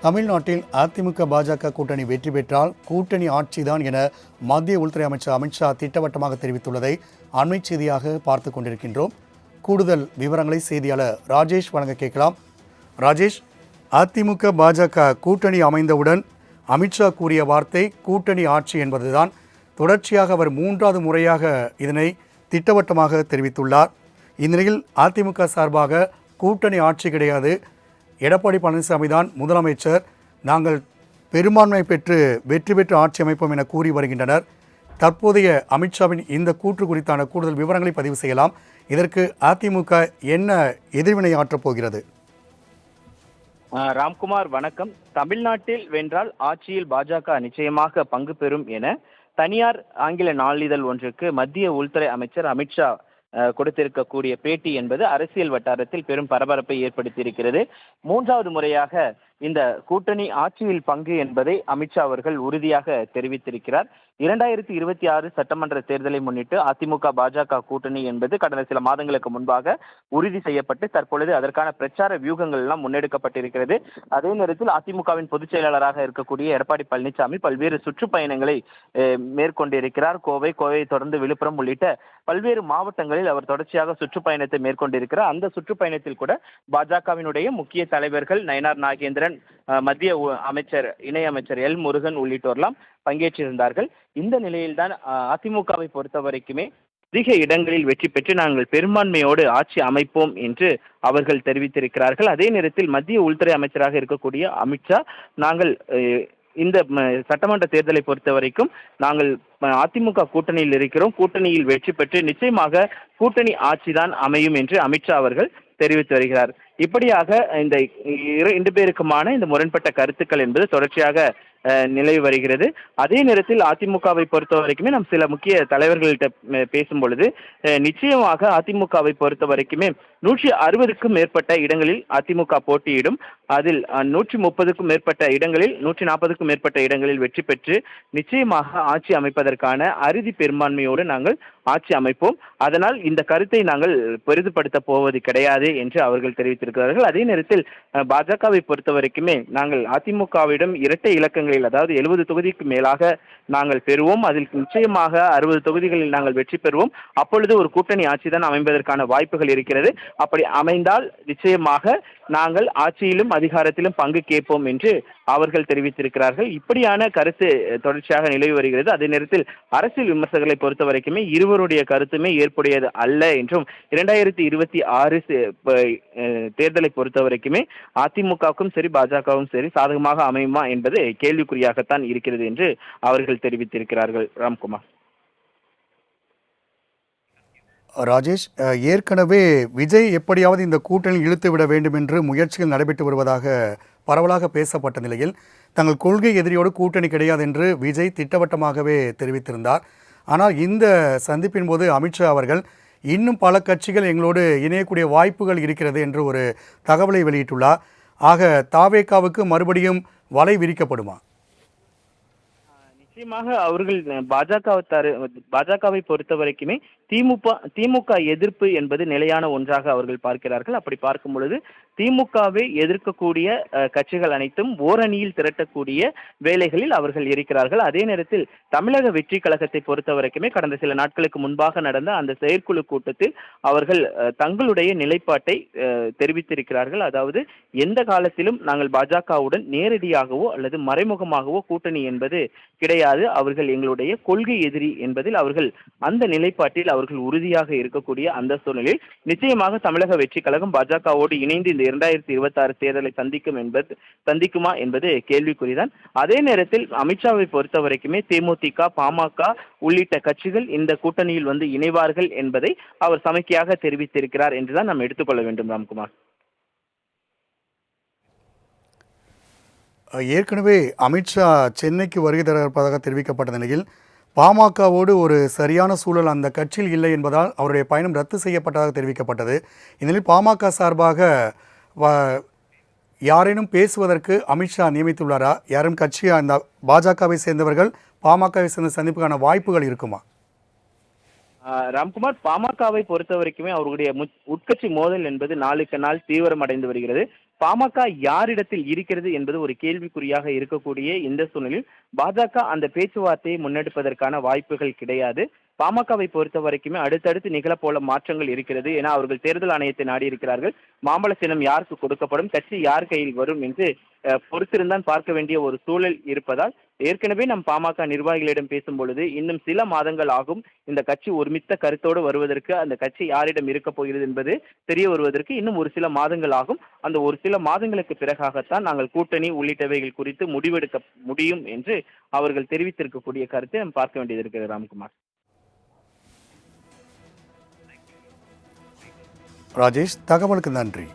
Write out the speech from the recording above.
தமிழ்நாட்டில் அதிமுக பாஜக கூட்டணி வெற்றி பெற்றால் கூட்டணி ஆட்சிதான் என மத்திய உள்துறை அமைச்சர் அமித்ஷா திட்டவட்டமாக தெரிவித்துள்ளதை அண்மை செய்தியாக பார்த்து கொண்டிருக்கின்றோம். கூடுதல் விவரங்களை செய்தியாளர் ராஜேஷ் வழங்க கேட்கலாம். ராஜேஷ், அதிமுக பாஜக கூட்டணி அமைந்தவுடன் அமித்ஷா கூறிய வார்த்தை கூட்டணி ஆட்சி என்பதுதான். தொடர்ச்சியாக அவர் 3வது முறையாக இதனை திட்டவட்டமாக தெரிவித்துள்ளார். இந்நிலையில் அதிமுக சார்பாக கூட்டணி ஆட்சி கிடையாது, எடப்பாடி பழனிசாமி தான் முதலமைச்சர், நாங்கள் பெரும்பான்மை பெற்று வெற்றி பெற்று ஆட்சி அமைப்போம் என கூறி வருகின்றனர். தற்போதைய அமித்ஷாவின் இந்த கூற்று குறித்தான கூடுதல் விவரங்களை பதிவு செய்யலாம். இதற்கு அதிமுக என்ன எதிர்வினை ஆற்றப் போகிறது? ராம்குமார், வணக்கம். தமிழ்நாட்டில் வென்றால் ஆட்சியில் பாஜக நிச்சயமாக பங்கு பெறும் என தனியார் ஆங்கில நாளிதழ் ஒன்றுக்கு மத்திய உள்துறை அமைச்சர் அமித்ஷா கொடுத்திருக்கக்கூடிய பேட்டி என்பது அரசியல் வட்டாரத்தில் பெரும் பரபரப்பை ஏற்படுத்தியிருக்கிறது. 3வது முறையாக இந்த கூட்டணி ஆட்சியில் பங்கு என்பதை அமித்ஷா அவர்கள் உறுதியாக தெரிவித்திருக்கிறார். 2026 சட்டமன்ற தேர்தலை முன்னிட்டு அதிமுக பாஜக கூட்டணி என்பது கடந்த சில மாதங்களுக்கு முன்பாக உறுதி செய்யப்பட்டு தற்பொழுது அதற்கான பிரச்சார வியூகங்கள் எல்லாம் முன்னெடுக்கப்பட்டிருக்கிறது. அதே நேரத்தில் அதிமுகவின் பொதுச் செயலாளராக இருக்கக்கூடிய எடப்பாடி பழனிசாமி பல்வேறு சுற்றுப்பயணங்களை மேற்கொண்டிருக்கிறார். கோவையை தொடர்ந்து விழுப்புரம் உள்ளிட்ட பல்வேறு மாவட்டங்களில் அவர் தொடர்ச்சியாக சுற்றுப்பயணத்தை மேற்கொண்டிருக்கிறார். அந்த சுற்றுப்பயணத்தில் கூட பாஜகவினுடைய முக்கிய தலைவர்கள் நயினார் நாகேந்திரன், மத்திய அமைச்சர் இணை அமைச்சர் எல் முருகன் உள்ளிட்டோர்லாம் பங்கேற்றிருந்தார்கள். இந்த நிலையில்தான் அதிமுகவை பொறுத்த வரைக்குமே அதிக இடங்களில் வெற்றி பெற்று நாங்கள் பெரும்பான்மையோடு ஆட்சி அமைப்போம் என்று அவர்கள் தெரிவித்திருக்கிறார்கள். அதே நேரத்தில் மத்திய உள்துறை அமைச்சராக இருக்கக்கூடிய அமித்ஷா, நாங்கள் இந்த சட்டமன்ற தேர்தலை பொறுத்த வரைக்கும் நாங்கள் அதிமுக கூட்டணியில் இருக்கிறோம், கூட்டணியில் வெற்றி பெற்று நிச்சயமாக கூட்டணி ஆட்சிதான் அமையும் என்று அமித்ஷா அவர்கள் தெரிவித்து வருகிறார். இப்படியாக இந்த 2 பேருக்குமான இந்த முரண்பட்ட கருத்துக்கள் என்பது தொடர்ச்சியாக நிலவி வருகிறது. அதே நேரத்தில் அதிமுகவை பொறுத்த வரைக்குமே நம் சில முக்கிய தலைவர்கள்ட்ட பேசும் பொழுது நிச்சயமாக அதிமுகவை பொறுத்த வரைக்குமே 160க்கும் மேற்பட்ட இடங்களில் அதிமுக போட்டியிடும். அதில் 130க்கும் மேற்பட்ட இடங்களில் 140க்கும் மேற்பட்ட இடங்களில் வெற்றி பெற்று நிச்சயமாக ஆட்சி அமைப்பதற்கான அறுதி பெரும்பான்மையோடு நாங்கள் ஆட்சி அமைப்போம். அதனால் இந்த கருத்தை நாங்கள் பெரிதுபடுத்த போவது கிடையாது என்று அவர்கள் தெரிவித்திருக்கிறார்கள். அதே நேரத்தில் பாஜகவை பொறுத்த வரைக்குமே நாங்கள் அதிமுகவிடம் இரட்டை இலக்கங்களில், அதாவது 70 தொகுதிக்கு மேலாக நாங்கள் பெறுவோம், அதில் நிச்சயமாக 60 தொகுதிகளில் நாங்கள் வெற்றி பெறுவோம். அப்பொழுது ஒரு கூட்டணி ஆட்சி தான் அமைப்பதற்கான வாய்ப்புகள் இருக்கிறது. அப்படி அமைந்தால் நிச்சயமாக நாங்கள் ஆட்சியிலும் அதிகாரத்திலும் பங்கு கேட்போம் என்று அவர்கள் தெரிவித்திருக்கிறார்கள். இப்படியான கருத்து தொடர்ச்சியாக நிலவி வருகிறது. அதே நேரத்தில் அரசியல் விமர்சகர்களை பொறுத்த வரைக்குமே இருவருடைய கருத்துமே ஏற்புடையது அல்ல என்றும் 2026 தேர்தலை பொறுத்த வரைக்குமே அதிமுகவுக்கும் சரி பாஜகவும் சரி சாதகமாக அமையுமா என்பது கேள்விக்குறியாகத்தான் இருக்கிறது என்று அவர்கள் தெரிவித்திருக்கிறார்கள். ராம்குமார். ராஜேஷ், ஏற்கனவே விஜய் எப்படியாவது இந்த கூட்டணியில் இழுத்து விட வேண்டும் என்று முயற்சிகள் நடைபெற்று வருவதாக பரவலாக பேசப்பட்ட நிலையில் தங்கள் கொள்கை எதிரியோடு கூட்டணி கிடையாது என்று விஜய் திட்டவட்டமாகவே தெரிவித்திருந்தார். ஆனால் இந்த சந்திப்பின் போது அமித்ஷா அவர்கள் இன்னும் பல கட்சிகள் எங்களோடு இணையக்கூடிய வாய்ப்புகள் இருக்கிறது என்று ஒரு தகவலை வெளியிட்டுள்ளார். ஆக தாவேகாவுக்கு மறுபடியும் வலை விரிக்கப்படுமா? நிச்சயமாக அவர்கள் பாஜகவை பொறுத்த வரைக்குமே திமுக எதிர்ப்பு என்பது நிலையான ஒன்றாக அவர்கள் பார்க்கிறார்கள். அப்படி பார்க்கும் பொழுது திமுகவை எதிர்க்கக்கூடிய கட்சிகள் அனைத்தும் ஓரணியில் திரட்டக்கூடிய வேலைகளில் அவர்கள் இருக்கிறார்கள். அதே நேரத்தில் தமிழக வெற்றி கழகத்தை பொறுத்த வரைக்குமே கடந்த சில நாட்களுக்கு முன்பாக நடந்த அந்த செயற்குழு கூட்டத்தில் அவர்கள் தங்களுடைய நிலைப்பாட்டை தெரிவித்திருக்கிறார்கள். அதாவது எந்த காலத்திலும் நாங்கள் பாஜகவுடன் நேரடியாகவோ அல்லது மறைமுகமாகவோ கூட்டணி என்பது கிடையாது, அவர்கள் எங்களுடைய கொள்கை எதிரி என்பதில் அவர்கள் அந்த நிலைப்பாட்டில் அவர்கள் உறுதியாக இருக்கக்கூடிய அந்த சூழ்நிலையில் நிச்சயமாக தமிழக வெற்றி கழகம் பாஜகவோடு இணைந்து இந்த 2026 தேர்தலை சந்திக்குமா என்பது கேள்விக்குறிதான். அதே நேரத்தில் அமித்ஷாவை பொறுத்த வரைக்குமே தேமுதிக, பாமக உள்ளிட்ட கட்சிகள் இந்த கூட்டணியில் வந்து இணைவார்கள் என்பதை அவர் சமிக்கையாக தெரிவித்திருக்கிறார் என்றுதான் நாம் எடுத்துக்கொள்ள வேண்டும். ராம்குமார். ஏற்கனவே அமித்ஷா சென்னைக்கு வருகை தர இருப்பதாக தெரிவிக்கப்பட்ட நிலையில் பாமகவோடு ஒரு சரியான சூழல் அந்த கட்சியில் இல்லை என்பதால் அவருடைய பயணம் ரத்து செய்யப்பட்டதாக தெரிவிக்கப்பட்டது. இந்நிலையில் பாமக சார்பாக யாரேனும் பேசுவதற்கு அமித்ஷா நியமித்துள்ளாரா? யாரும் கட்சி அந்த பாஜகவை சேர்ந்தவர்கள் பாமகவை சேர்ந்த சந்திப்புக்கான வாய்ப்புகள் இருக்குமா? ராம்குமார், பாமகவை பொறுத்த வரைக்குமே அவர்களுடைய உட்கட்சி மோதல் என்பது நாளுக்கு நாள் தீவிரம் அடைந்து வருகிறது. பாமக யாரிடத்தில் இருக்கிறது என்பது ஒரு கேள்விக்குறியாக இருக்கக்கூடிய இந்த சூழ்நிலையில் பாஜக அந்த பேச்சுவார்த்தையை முன்னெடுப்பதற்கான வாய்ப்புகள் கிடையாது. பாமகவை பொறுத்த வரைக்குமே அடுத்தடுத்து நிகழப்போல மாற்றங்கள் இருக்கிறது என அவர்கள் தேர்தல் ஆணையத்தை நாடி இருக்கிறார்கள். மாம்பழ சின்னம் யாருக்கு கொடுக்கப்படும், கட்சி யார் கையில் வரும் என்று பொறுத்திருந்தான் பார்க்க வேண்டிய ஒரு சூழல் இருப்பதால் ஏற்கனவே நம் பாமக நிர்வாகிகளிடம் பேசும் பொழுது இன்னும் சில மாதங்கள் ஆகும் இந்த கட்சி ஒருமித்த கருத்தோடு வருவதற்கு. அந்த கட்சி யாரிடம் இருக்க போகிறது என்பது தெரிய வருவதற்கு இன்னும் ஒரு சில மாதங்கள் ஆகும். அந்த ஒரு சில மாதங்களுக்கு பிறகாகத்தான் நாங்கள் கூட்டணி உள்ளிட்டவைகள் குறித்து முடிவெடுக்க முடியும் என்று அவர்கள் தெரிவித்திருக்கக்கூடிய கருத்தை நாம் பார்க்க வேண்டியது இருக்கிறது. ராம்குமார். ராஜேஷ், தகவலுக்கு நன்றி.